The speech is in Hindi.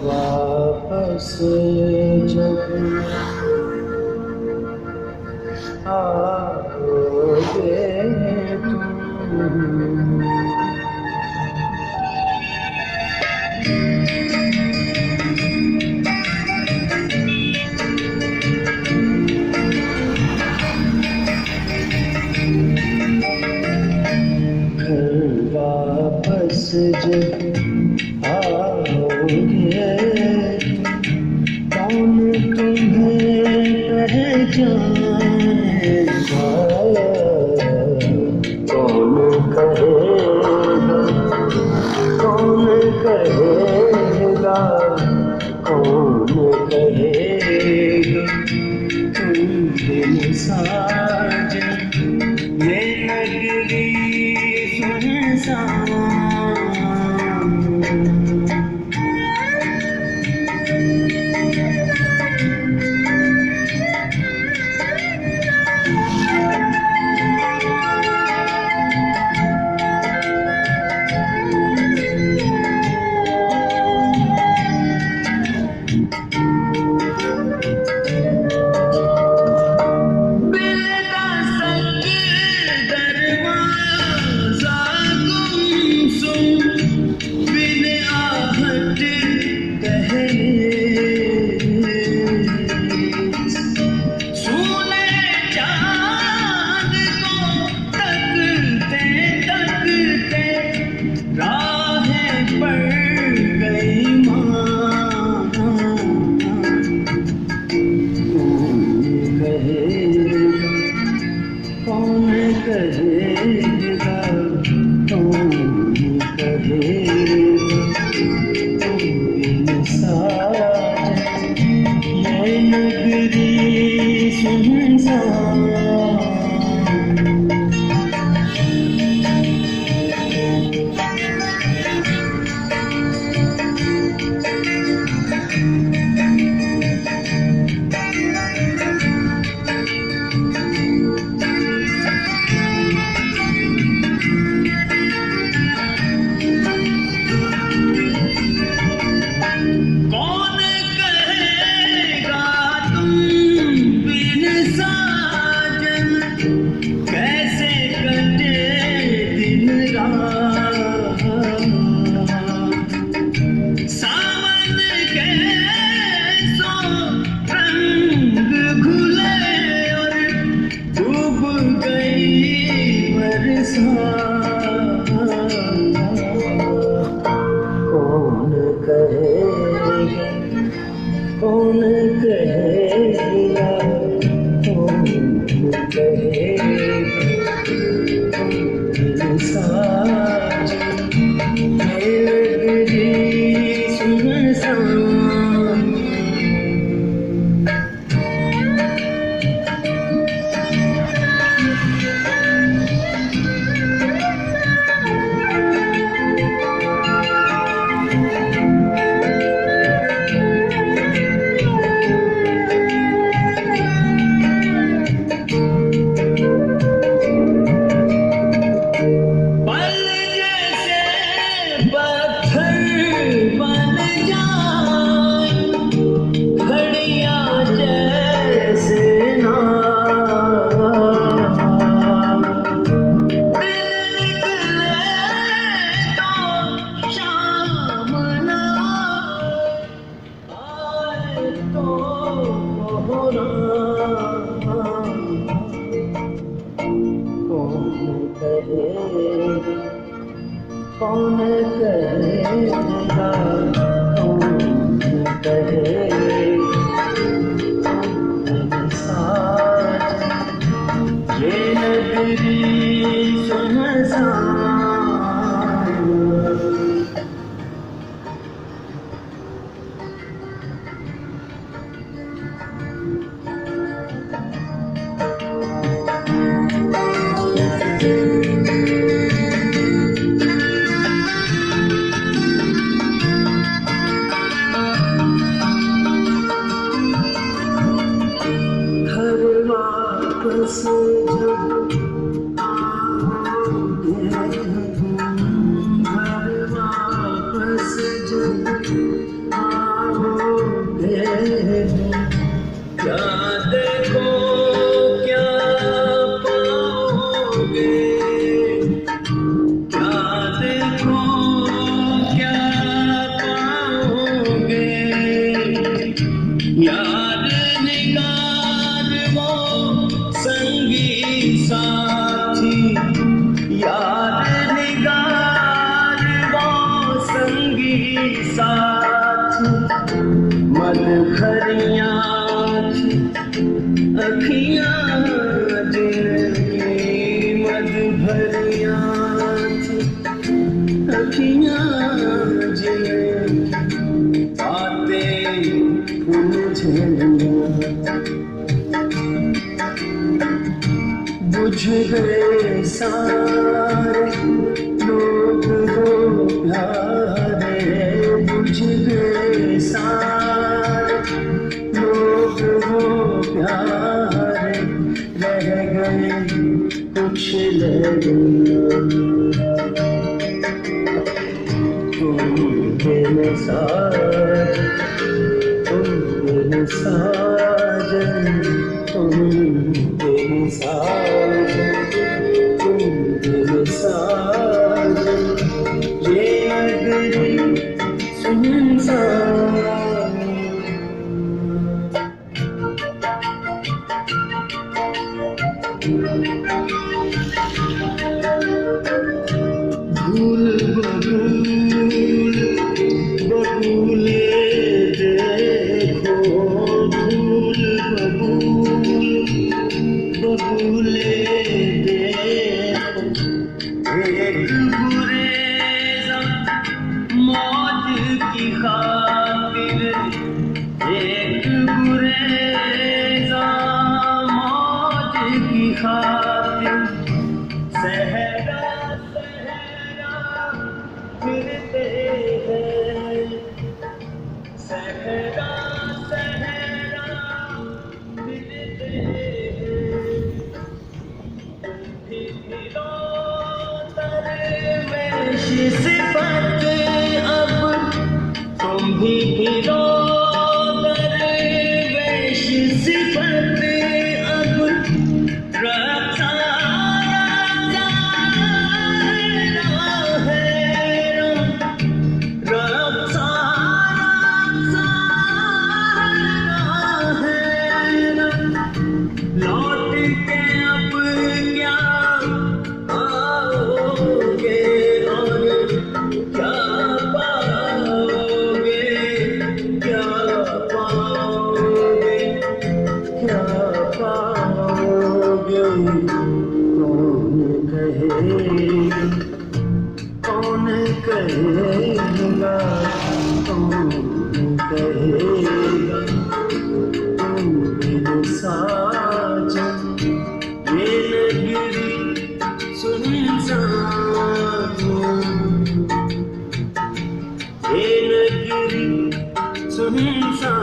वापस जब आओगे तुम, घर वापस जब आओगे, कौन तुम्हें पहचानेगा, कौन कहेगा, कौन कहेगा, कौन कहेगा तुम बिन साजन ये नगरी सुनसान। कौन कहेगा, कौन कहेगा तुम बिन साजन ये नगरी सुनसान। कौन कहेगा, कौन कहेगा, कौन कहेगा तुम साजन ये नगरी सुनसान। कौन कहेगा, कौन कहेगा तुम साजन ये नगरी सुनसान। वापस जब आओगे तुम, अखियाँ जिनकी मद भरियाँ थी, अखियाँ जिनकी बातें मुझे बुझ गए सारे लोग हो प्यारे, बुझ गए सारे लोग हो प्यारे, रह गए कुछ लोग। तुम बिन साजन, तुम बिन साजन, तुम बिन साजन, तुम बिन साजन, ये नगरी सुनसान। भूल बबूल बबूले देखो, भूल बबूल बबूले देखो, एक गुरेज़ा मौज की खातिर, एक गुरेज़ा मौज की खातिर, सहरा सहरा फिरते हैं, सहरा सहरा फिरते हैं। फिरो दरवेश सिफत अब, तुम भी फिरो दरवेश सिफत अब, रक्षा लौट के अब क्या आओगे और क्या पाओगे, क्या पाओगे, क्या पाओगे। कौन कहेगा, कौन कहेगा, कौन कहेगा, तुम बिन साजन, ये नगरी सुनसान, ये नगरी सुनसान।